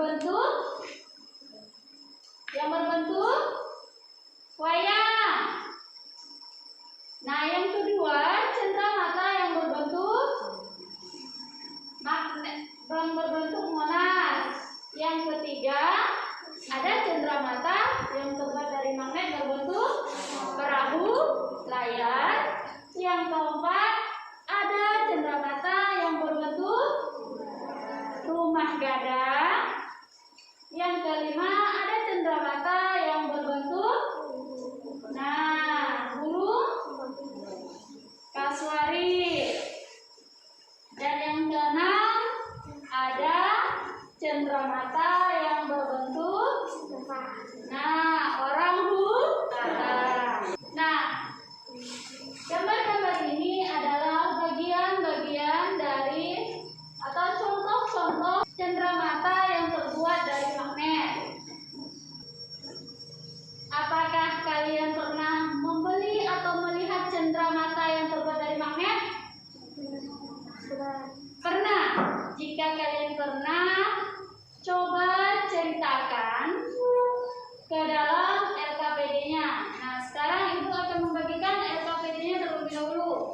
berbentuk wayang. Nah, yang kedua, cenderamata yang berbentuk magnet, berbentuk monas. Yang ketiga, ada cenderamata yang terbuat dari magnet berbentuk perahu layar. Yang keempat, ada cenderamata yang berbentuk rumah gadang. Yang kelima, ada cenderamata yang berbentuk burung kasuari. Dan yang keenam, ada cenderamata yang berbentuk orang hutan. Nah, gambar-gambar ini adalah bagian-bagian dari atau contoh-contoh cenderamata yang terbuat dari magnet. Apakah kalian pernah membeli atau melihat cenderamata yang terbuat dari magnet? Pernah. Jika kalian pernah, coba ceritakan ke dalam LKPD-nya. Nah, sekarang Ibu akan membagikan LKPD-nya terlebih dahulu.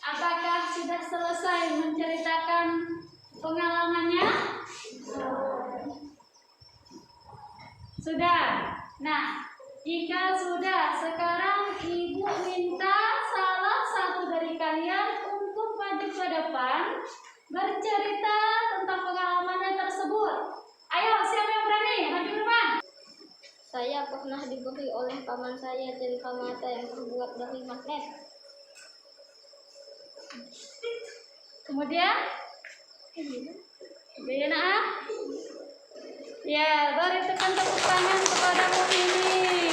Apakah sudah selesai menceritakan pengalamannya? Sudah. Nah, jika sudah, sekarang Ibu minta salah satu dari kalian untuk maju ke depan bercerita tentang pengalamannya tersebut. Ayo, siapa yang berani? Maju ke depan. Saya pernah diberi oleh paman saya cenderamata yang terbuat dari magnet. Kemudian, ya, beri tekan tepuk tangan kepadamu ini.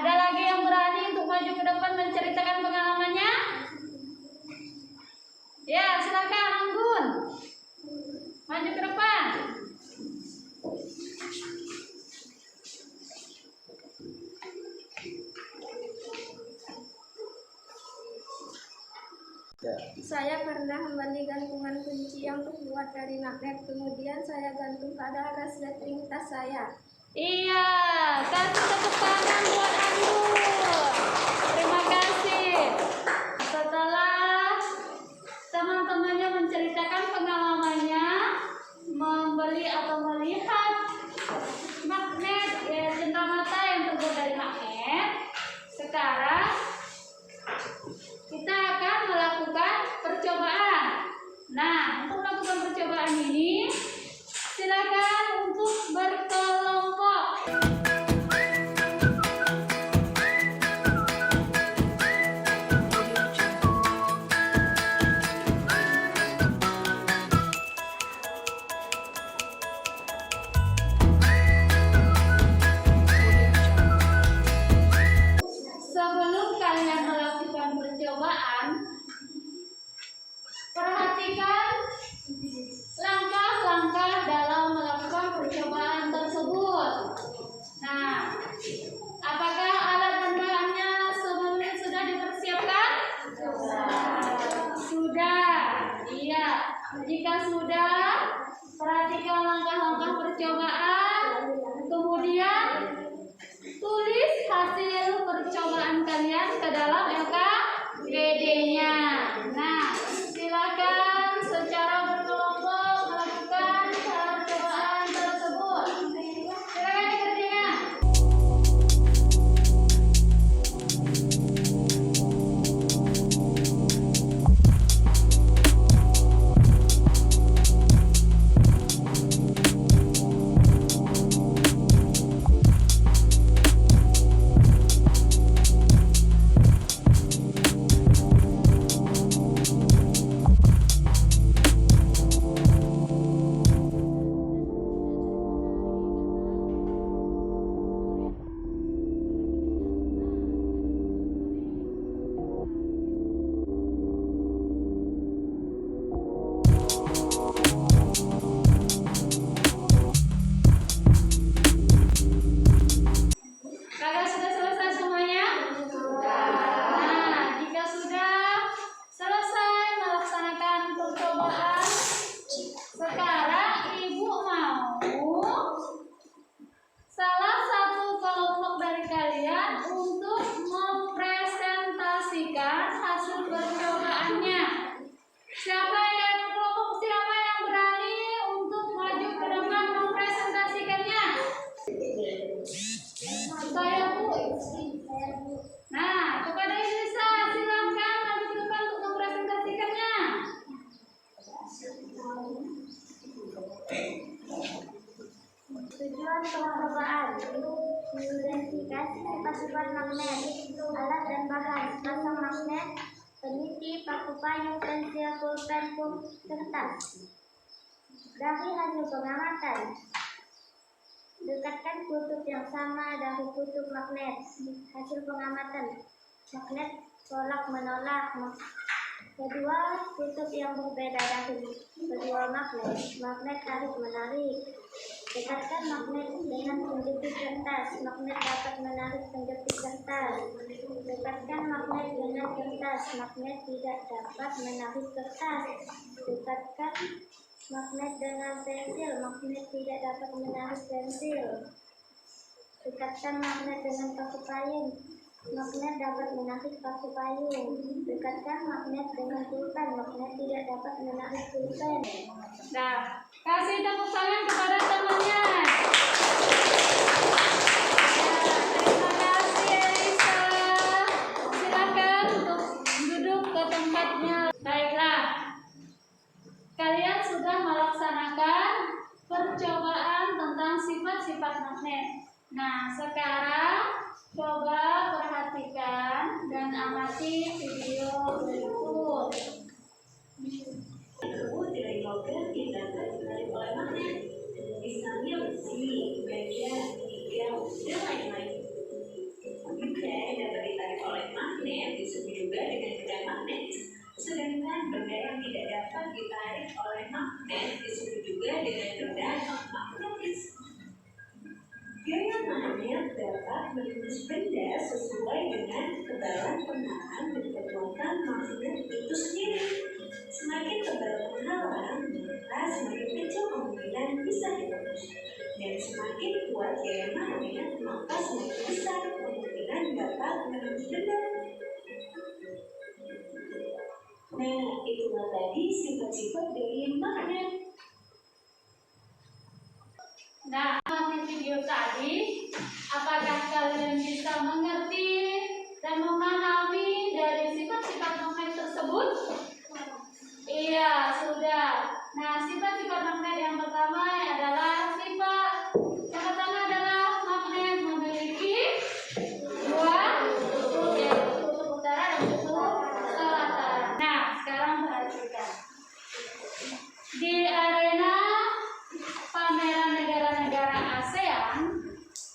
Ada lagi yang berani untuk maju ke depan menceritakan pengalamannya? Ya, silakan Anggun. Maju ke depan. Saya pernah membeli gantungan kunci yang terbuat dari magnet, kemudian saya gantung pada resleting tas saya. Iya, kasih tepuk tangan buat Anggun. Terima kasih. Setelah teman-temannya menceritakan pengalamannya membeli atau melihat magnet, cenderamata yang terbuat dari magnet, sekarang kita akan melakukan percobaan. Nah, untuk melakukan percobaan ini, silakan untuk berkelompok. Sebelum kalian melakukan percobaan, perhatikan langkah-langkah dalam melakukan percobaan tersebut. Nah, apakah alat dan bahannya sebelumnya sudah dipersiapkan? Sudah. Iya. Jika sudah, perhatikan langkah-langkah percobaan. Kemudian tulis hasil percobaan kalian ke dalam LKPD-nya. Nah, salah satu kelompok dari kalian untuk mempresentasikan hasil percobaannya. Siapa yang berani untuk maju ke depan mempresentasikannya? Saya, Bu. Nah, kepada Elisa, silakan maju ke depan untuk mempresentasikannya. Tujuan percobaan mengidentifikasi sifat-sifat magnet, alat dan bahan, pasang magnet, peniti, paku payung, pensil, pulpen, kertas. Dari hasil pengamatan, dekatkan kutub yang sama dari kutub magnet. Hasil pengamatan, magnet tolak menolak. Kedua kutub yang berbeda dari kedua magnet, magnet tarik menarik. Dekatkan magnet dengan penjepit kertas. Magnet dapat menarik penjepit kertas. Dekatkan magnet dengan kertas. Magnet tidak dapat menarik kertas. Dekatkan magnet dengan pensil. Magnet tidak dapat menarik pensil. Dekatkan magnet dengan paku payung. Magnet dapat menarik paku payung. Dekatkan magnet dengan pulpen. Magnet tidak dapat menarik pulpen. Nah, kasih tepuk tangan kepada temannya. Terima kasih Elisa. Silakan untuk duduk ke tempatnya. Baiklah, kalian sudah melaksanakan percobaan tentang sifat-sifat magnet. Nah, sekarang coba perhatikan dan amati video berikut. Dari logam yang dapat ditarik oleh magnet, misalnya besi, baja, nikel, dan lain-lain. Benda dapat ditarik oleh magnet disebut juga dengan benda magnet, sedangkan benda yang tidak dapat ditarik oleh magnet disebut juga dengan benda non-magnetis. Gaya magnet dapat menembus benda sesuai dengan kebalan penahan dan kekuatan magnet itu sendiri. Semakin tebal penghalang, maka semakin kecil kemungkinan bisa ditembus. Dan semakin kuat gaya magnet, maka semakin besar kemungkinan dapat menembus benda. Nah, itulah tadi sifat-sifat dari magnet. Nah, di video tadi, apakah kalian bisa mengerti dan memahami dari sifat-sifat magnet tersebut? Iya, sudah. Nah, sifat-sifat magnet yang pertama adalah magnet memiliki dua kutub, yaitu kutub utara dan kutub selatan. Nah, sekarang perhatikan. Di arena pameran negara-negara ASEAN,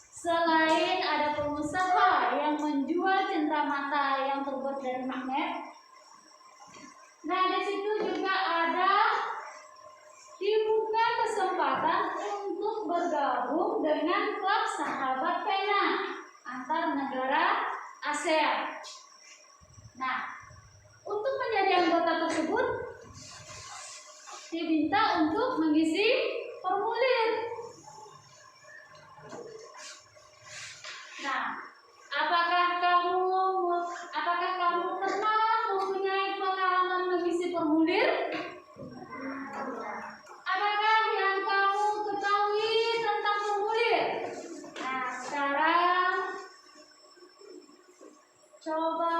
selain ada pengusaha yang menjual cenderamata yang terbuat dari magnet, nah di situ juga dibuka kesempatan untuk bergabung dengan klub sahabat pena antar negara ASEAN. Nah, untuk menjadi anggota tersebut diminta untuk mengisi formulir. Nah, apakah kamu pernah mempunyai pengalaman mengisi formulir? Apakah yang kamu ketahui tentang formulir? Nah, sekarang coba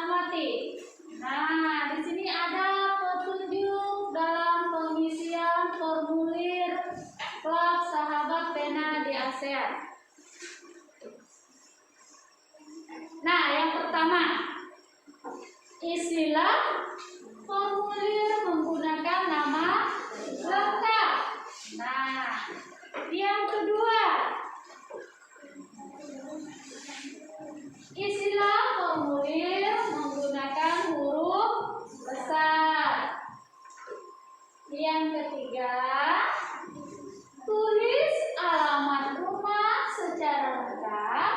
amati. Nah, di sini ada petunjuk dalam pengisian formulir klub sahabat pena di ASEAN. Nah, yang pertama, isilah formulir menggunakan nama lengkap. Nah, yang kedua, isilah formulir menggunakan huruf besar. Yang ketiga, tulis alamat rumah secara lengkap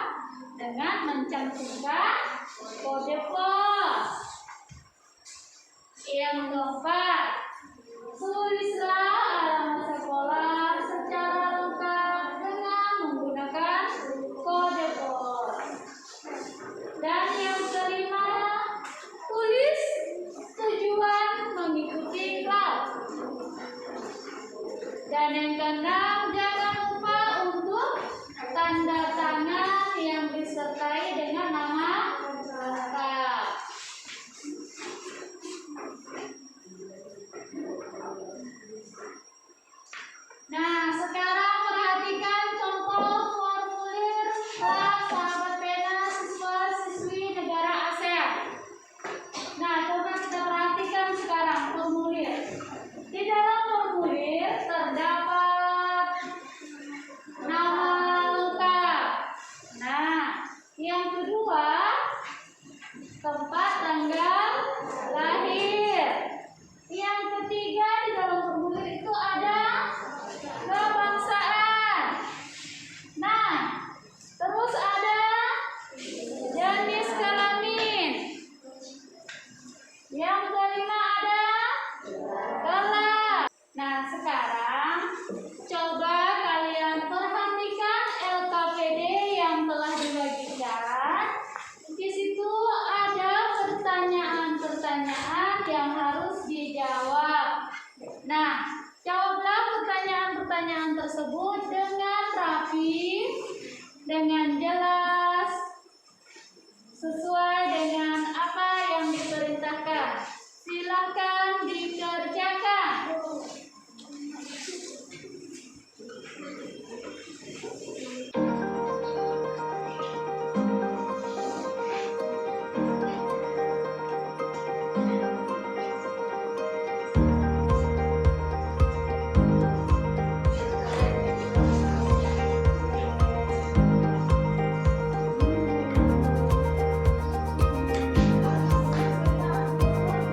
dengan mencantumkan kode pos. Yang keempat, tulislah alamat sekolah secara lengkap dengan menggunakan dengan jelas sesuai dengan apa yang diperintahkan. Silakan dikerjakan.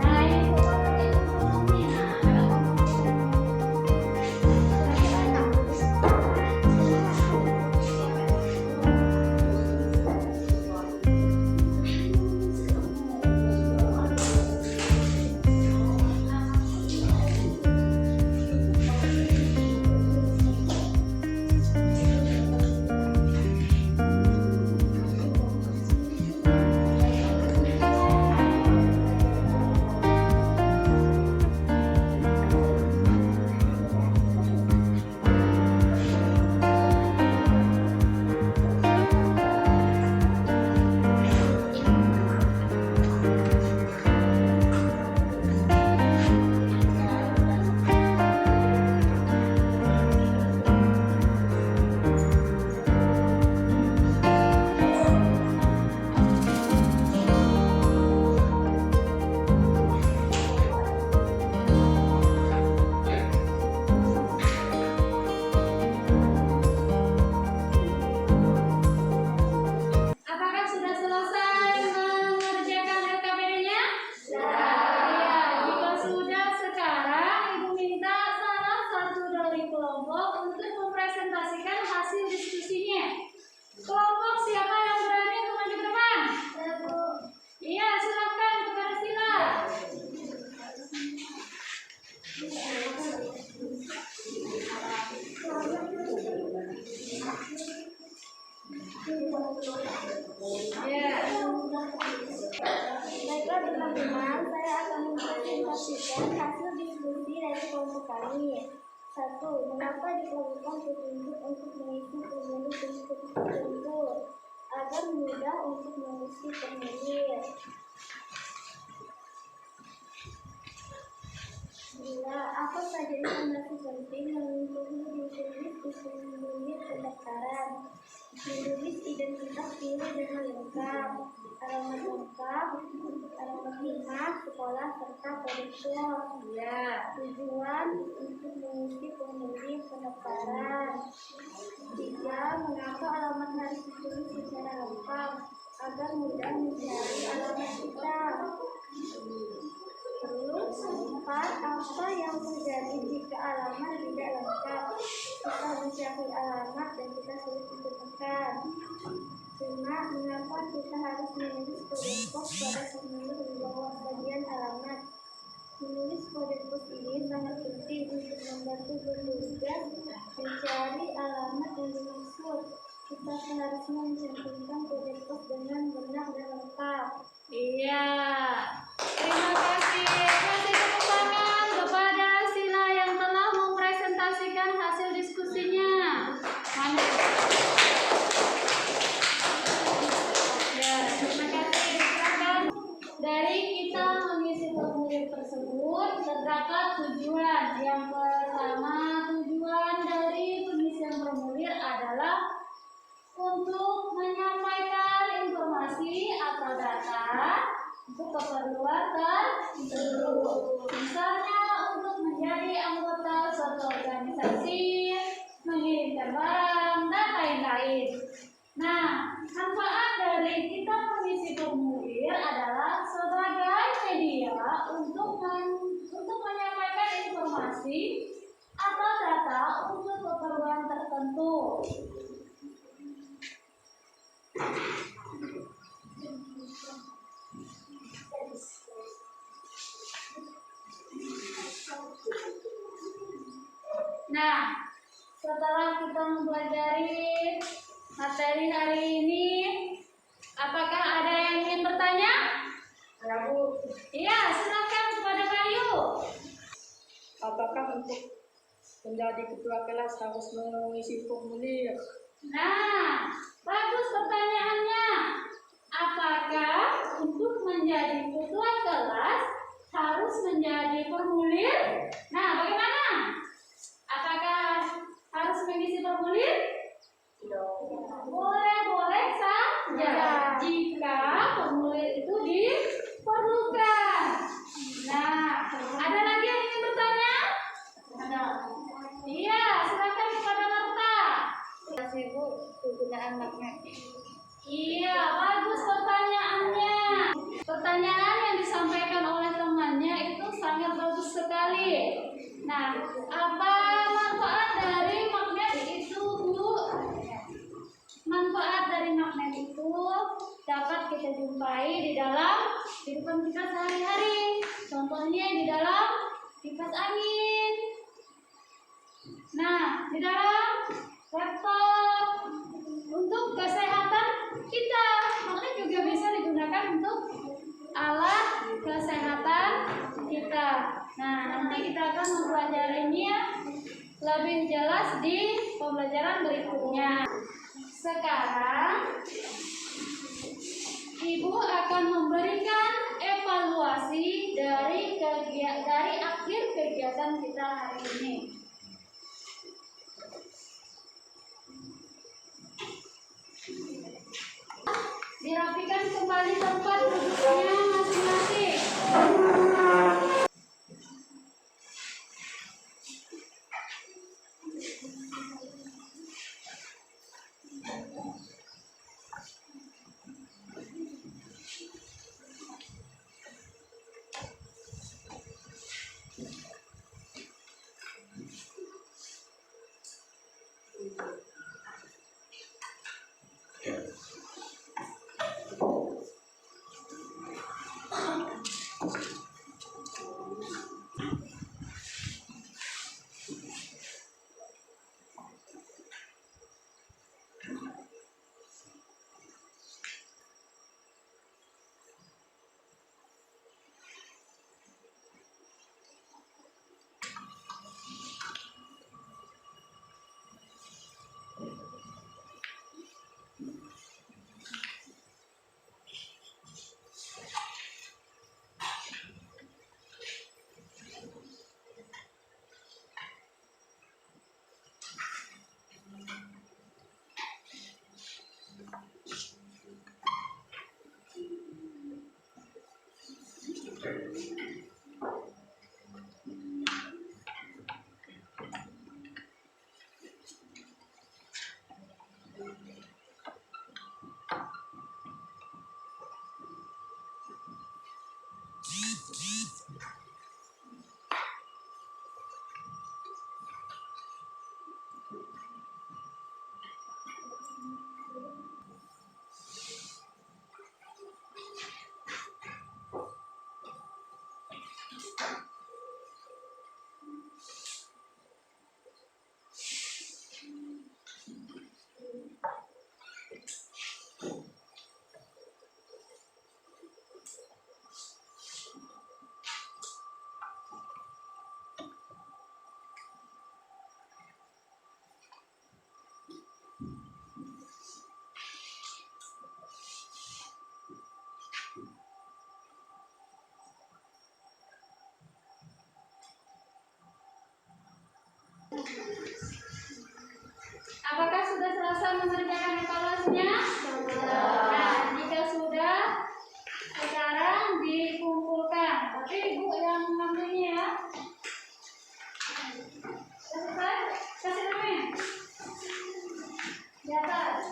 Nah, ini apakah sudah selesai mengerjakan LKPD-nya? Iya, jika sudah, sekarang Ibu minta salah satu dari kelompok untuk mempresentasikan hasil diskusinya. Kelompok siapa yang berani untuk maju ke depan? Iya, silakan kepada Sila. Ya. Baiklah teman-teman, saya akan mempresentasikan hasil diskusi dari kelompok kami. 1. Mengapa diperlukan petunjuk untuk mengisi formulir diskusi tertentu agar mudah untuk mengisi formulir? 2. Apa saja informasi penting yang perlu ditulis di formulir pendaftaran? Menulis identitas pilih dengan lengkap, alamat lengkap, alamat dinas, sekolah, serta kode pos. Ya. Tujuan untuk mengisi formulir pendaftaran. 3. Mengapa alamat harus ditulis secara lengkap agar mudah mencari alamat kita? Terus 4. Apa yang terjadi jika alamat tidak lengkap? Kita mencari alamat dan kita sulit ditemukan. 5. Mengapa kita harus menulis kode pos pada formulir di bawah bagian alamat? Menulis kode pos ini sangat penting untuk membantu petugas mencari alamat yang dimaksud. Kita seharusnya mencantumkan kode pos dengan benar dan lengkap. Iya. Terima kasih. Kasih tepuk tangan kepada Sila yang telah mempresentasikan hasil diskusinya. Mana? Ya, terima kasih. Silakan. Dari kita mengisi formulir tersebut terdapat tujuan. Yang pertama, tujuan dari pengisian formulir adalah untuk menyampaikan informasi atau data untuk keperluan tertentu. Misalnya untuk menjadi anggota suatu organisasi, mengirimkan barang, dan lain-lain. Nah, manfaat dari kita mengisi formulir adalah sebagai media untuk menyampaikan informasi atau data untuk keperluan tertentu. Nah, setelah kita mempelajari materi hari ini, apakah ada yang ingin bertanya? Ya Bu, Iya, silakan kepada Bayu. apakah untuk menjadi ketua kelas harus mengisi formulir? Nah, Kegunaan magnet. Iya, bagus pertanyaannya. Pertanyaan yang disampaikan oleh temannya itu sangat bagus sekali. Nah, apa manfaat dari magnet itu, Bu? Manfaat dari magnet itu dapat kita jumpai di dalam kehidupan kita sehari-hari. Contohnya di dalam kipas angin. Nah, di dalam laptop. Untuk kesehatan kita, magnet juga bisa digunakan untuk alat kesehatan kita. Nah, nanti kita akan mempelajarinya lebih jelas di pembelajaran berikutnya. Sekarang Ibu akan memberikan evaluasi dari akhir kegiatan kita hari ini. Dirapikan kembali tempat duduknya masing-masing. Apakah sudah selesai mengerjakan evaluasinya? Nah, jika sudah, sekarang dikumpulkan. Tapi Ibu yang mengambilnya ya. Selesai? Kasih namanya. Di atas.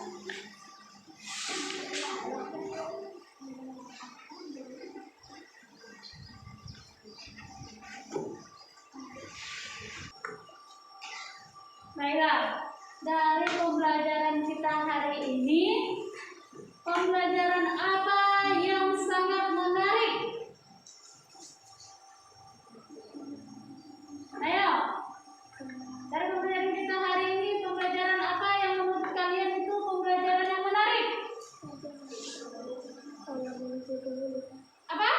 Baiklah, dari pembelajaran kita hari ini, pembelajaran apa yang sangat menarik? Ayo, dari pembelajaran kita hari ini, pembelajaran apa yang menurut kalian itu pembelajaran yang menarik? Apa?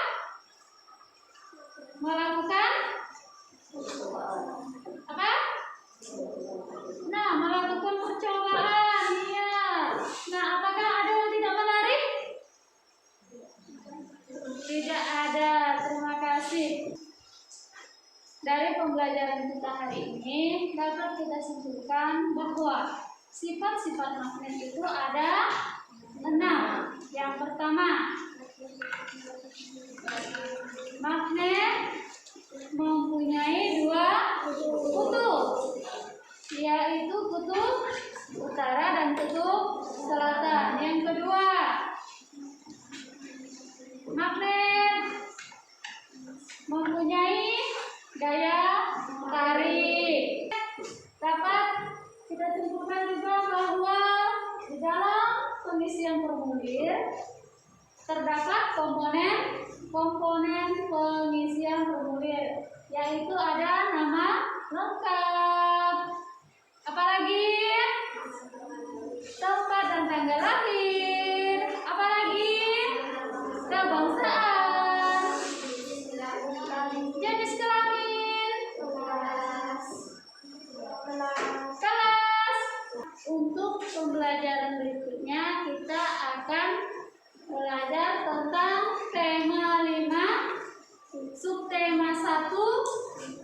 Melakukan? Apa? Nah, melakukan percobaan, iya. Nah, apakah ada yang tidak menarik? Tidak ada, terima kasih. Dari pembelajaran kita hari ini, dapat kita simpulkan bahwa sifat-sifat magnet itu ada 6. Yang pertama, magnet mempunyai 2 kutub, yaitu kutub utara dan kutub selatan. Yang kedua, magnet mempunyai daya tarik. Dapat kita simpulkan juga bahwa di dalam pengisian formulir terdapat komponen pengisian formulir, yaitu ada nama lengkap, apalagi tempat dan tanggal lahir, apalagi kebangsaan, jenis kelamin, kelas. Untuk pembelajaran berikutnya kita akan belajar tentang tema 5, subtema 1,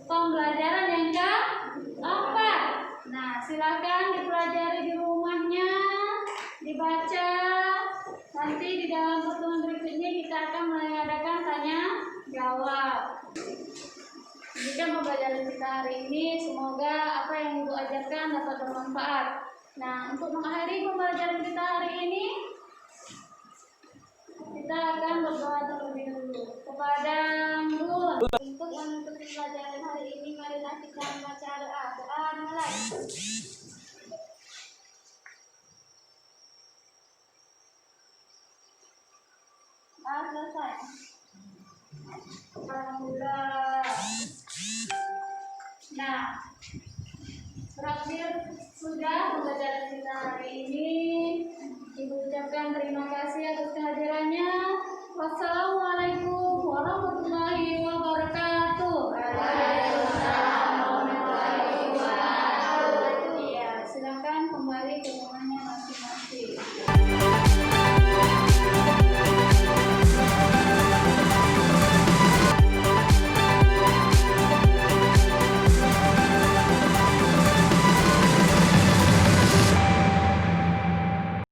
pembelajaran yang keempat. Nah, silakan dipelajari di rumahnya, dibaca. Nanti di dalam pertemuan berikutnya kita akan mengadakan tanya jawab. Demikian pembelajaran kita hari ini. Semoga apa yang Ibu ajarkan dapat bermanfaat. Nah, untuk mengakhiri pembelajaran kita hari ini, kita akan berdoa terlebih dulu kepada Guru. Untuk menutup pelajaran hari ini, marilah kita membaca doa. Doa mulai. Selesai. Alhamdulillah. Nah, berakhir sudah pembelajaran kita hari ini.